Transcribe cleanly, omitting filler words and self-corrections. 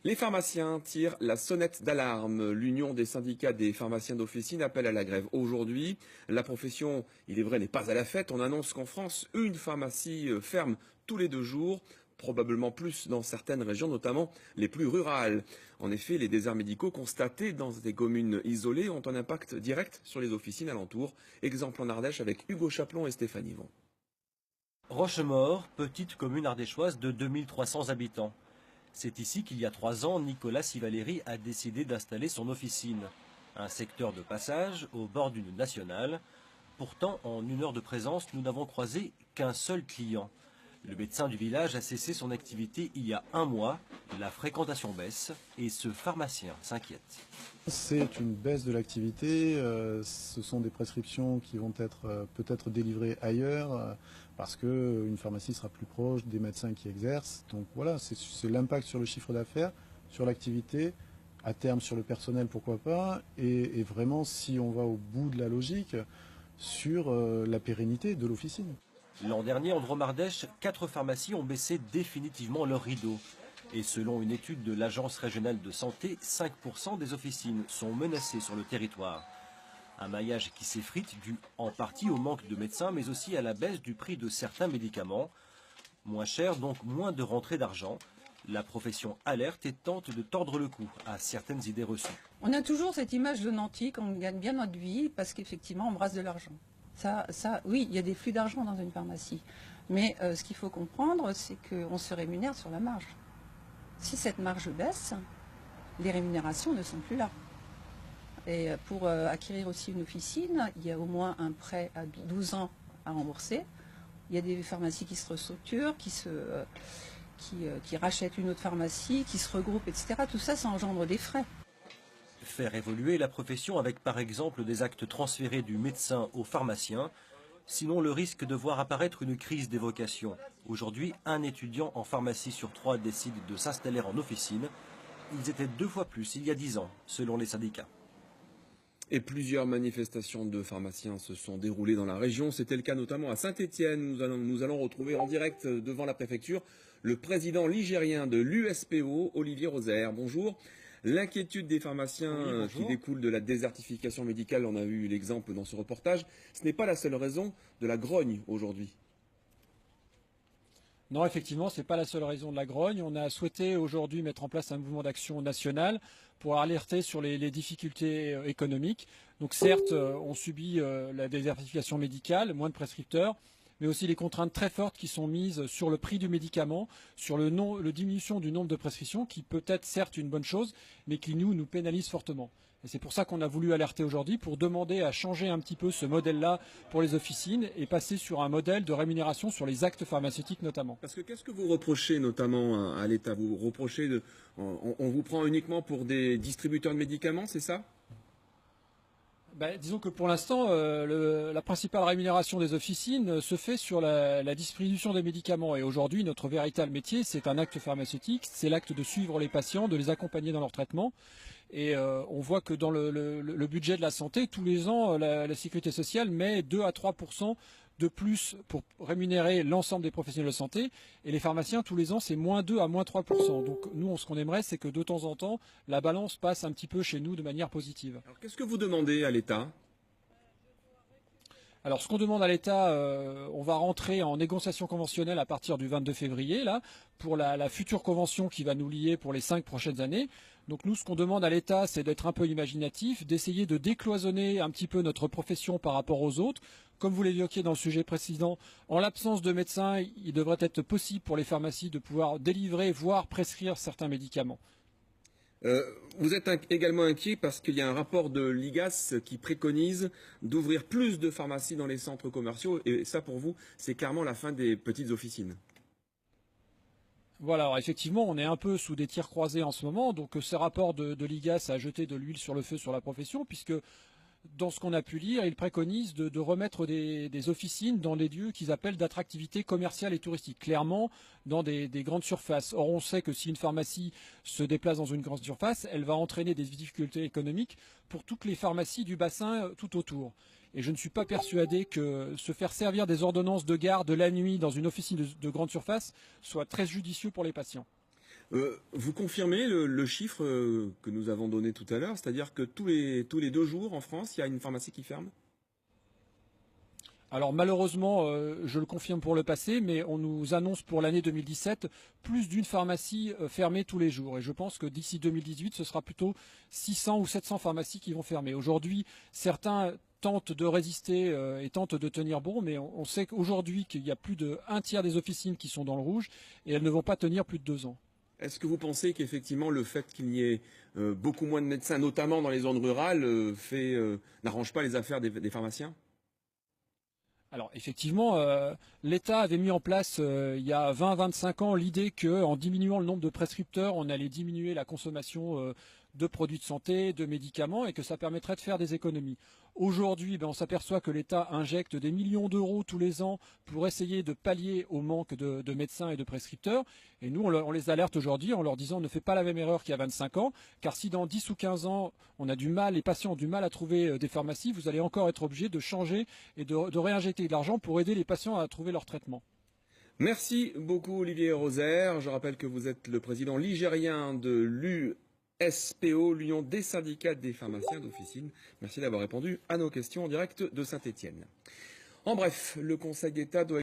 Les pharmaciens tirent la sonnette d'alarme. L'Union des syndicats des pharmaciens d'officine appelle à la grève aujourd'hui. La profession, il est vrai, n'est pas à la fête. On annonce qu'en France, une pharmacie ferme tous les 2 jours, probablement plus dans certaines régions, notamment les plus rurales. En effet, les déserts médicaux constatés dans des communes isolées ont un impact direct sur les officines alentours. Exemple en Ardèche avec Hugo Chaplon et Stéphane Yvon. Rochemaure, petite commune ardéchoise de 2300 habitants. C'est ici qu'il y a 3 ans, Nicolas Sivaleri a décidé d'installer son officine. Un secteur de passage au bord d'une nationale. Pourtant, en 1 heure de présence, nous n'avons croisé qu'un seul client. Le médecin du village a cessé son activité il y a 1 mois. La fréquentation baisse et ce pharmacien s'inquiète. C'est une baisse de l'activité, ce sont des prescriptions qui vont être peut-être délivrées ailleurs parce qu'une pharmacie sera plus proche des médecins qui exercent. Donc voilà, c'est l'impact sur le chiffre d'affaires, sur l'activité, à terme sur le personnel pourquoi pas, et vraiment si on va au bout de la logique, sur la pérennité de l'officine. L'an dernier, en Drôme-Ardèche, 4 pharmacies ont baissé définitivement leur rideau. Et selon une étude de l'Agence régionale de santé, 5% des officines sont menacées sur le territoire. Un maillage qui s'effrite dû en partie au manque de médecins, mais aussi à la baisse du prix de certains médicaments. Moins cher, donc moins de rentrée d'argent. La profession alerte et tente de tordre le cou à certaines idées reçues. On a toujours cette image de nantis qu'on gagne bien notre vie parce qu'effectivement on brasse de l'argent. Oui, il y a des flux d'argent dans une pharmacie. Mais ce qu'il faut comprendre, c'est qu'on se rémunère sur la marge. Si cette marge baisse, les rémunérations ne sont plus là. Et pour acquérir aussi une officine, il y a au moins un prêt à 12 ans à rembourser. Il y a des pharmacies qui se restructurent, qui rachètent une autre pharmacie, qui se regroupent, etc. Tout ça, ça engendre des frais. Faire évoluer la profession avec par exemple des actes transférés du médecin au pharmacien, sinon le risque de voir apparaître une crise des vocations. Aujourd'hui, un étudiant en pharmacie sur 3 décide de s'installer en officine. Ils étaient 2 fois plus il y a 10 ans, selon les syndicats. Et plusieurs manifestations de pharmaciens se sont déroulées dans la région. C'était le cas notamment à Saint-Étienne. Nous allons retrouver en direct devant la préfecture le président ligérien de l'USPO, Olivier Rosaire. Bonjour. L'inquiétude des pharmaciens qui découle de la désertification médicale, on a vu l'exemple dans ce reportage, ce n'est pas la seule raison de la grogne aujourd'hui. Non, effectivement, ce n'est pas la seule raison de la grogne. On a souhaité aujourd'hui mettre en place un mouvement d'action national pour alerter sur les difficultés économiques. Donc certes, on subit la désertification médicale, moins de prescripteurs, mais aussi les contraintes très fortes qui sont mises sur le prix du médicament, sur la diminution du nombre de prescriptions, qui peut être certes une bonne chose, mais qui nous pénalise fortement. Et c'est pour ça qu'on a voulu alerter aujourd'hui, pour demander à changer un petit peu ce modèle-là pour les officines et passer sur un modèle de rémunération sur les actes pharmaceutiques notamment. Parce que qu'est-ce que vous reprochez notamment à l'État? Vous reprochez on vous prend uniquement pour des distributeurs de médicaments, c'est ça? Disons que pour l'instant, la principale rémunération des officines se fait sur la distribution des médicaments. Et aujourd'hui, notre véritable métier, c'est un acte pharmaceutique, c'est l'acte de suivre les patients, de les accompagner dans leur traitement. Et on voit que dans le budget de la santé, tous les ans, la sécurité sociale met 2 à 3% de plus pour rémunérer l'ensemble des professionnels de santé. Et les pharmaciens, tous les ans, c'est -2 à -3%. Donc nous, ce qu'on aimerait, c'est que de temps en temps, la balance passe un petit peu chez nous de manière positive. Alors qu'est-ce que vous demandez à l'État? Alors ce qu'on demande à l'État, on va rentrer en négociation conventionnelle à partir du 22 février, là, pour la future convention qui va nous lier pour les 5 prochaines années. Donc nous, ce qu'on demande à l'État, c'est d'être un peu imaginatif, d'essayer de décloisonner un petit peu notre profession par rapport aux autres. Comme vous l'évoquiez dans le sujet précédent, en l'absence de médecins, il devrait être possible pour les pharmacies de pouvoir délivrer, voire prescrire certains médicaments. Vous êtes également inquiet parce qu'il y a un rapport de l'IGAS qui préconise d'ouvrir plus de pharmacies dans les centres commerciaux. Et ça, pour vous, c'est carrément la fin des petites officines. Voilà, alors effectivement, on est un peu sous des tirs croisés en ce moment. Donc ce rapport de l'IGAS a jeté de l'huile sur le feu sur la profession, puisque dans ce qu'on a pu lire, il préconise de remettre des officines dans des lieux qu'ils appellent d'attractivité commerciale et touristique, clairement dans des grandes surfaces. Or, on sait que si une pharmacie se déplace dans une grande surface, elle va entraîner des difficultés économiques pour toutes les pharmacies du bassin tout autour. Et je ne suis pas persuadé que se faire servir des ordonnances de garde la nuit dans une officine de grande surface soit très judicieux pour les patients. Vous confirmez le chiffre que nous avons donné tout à l'heure, c'est-à-dire que tous les 2 jours en France, il y a une pharmacie qui ferme? Alors malheureusement, je le confirme pour le passé, mais on nous annonce pour l'année 2017 plus d'une pharmacie fermée tous les jours. Et je pense que d'ici 2018, ce sera plutôt 600 ou 700 pharmacies qui vont fermer. Aujourd'hui, certains tentent de résister et tentent de tenir bon, mais on sait qu'aujourd'hui qu'il y a plus d'1 tiers des officines qui sont dans le rouge et elles ne vont pas tenir plus de 2 ans. Est-ce que vous pensez qu'effectivement le fait qu'il y ait beaucoup moins de médecins, notamment dans les zones rurales, n'arrange pas les affaires des pharmaciens? Alors effectivement, l'État avait mis en place il y a 20-25 ans l'idée qu'en diminuant le nombre de prescripteurs, on allait diminuer la consommation de produits de santé, de médicaments et que ça permettrait de faire des économies. Aujourd'hui, on s'aperçoit que l'État injecte des millions d'euros tous les ans pour essayer de pallier au manque de médecins et de prescripteurs. Et nous, on les alerte aujourd'hui en leur disant ne faites pas la même erreur qu'il y a 25 ans, car si dans 10 ou 15 ans, les patients ont du mal à trouver des pharmacies, vous allez encore être obligé de changer et de réinjecter de l'argent pour aider les patients à trouver leur traitement. Merci beaucoup Olivier Rosaire. Je rappelle que vous êtes le président ligérien de l'USPO, l'Union des syndicats des pharmaciens d'officine. Merci d'avoir répondu à nos questions en direct de Saint-Étienne. En bref, le Conseil d'État doit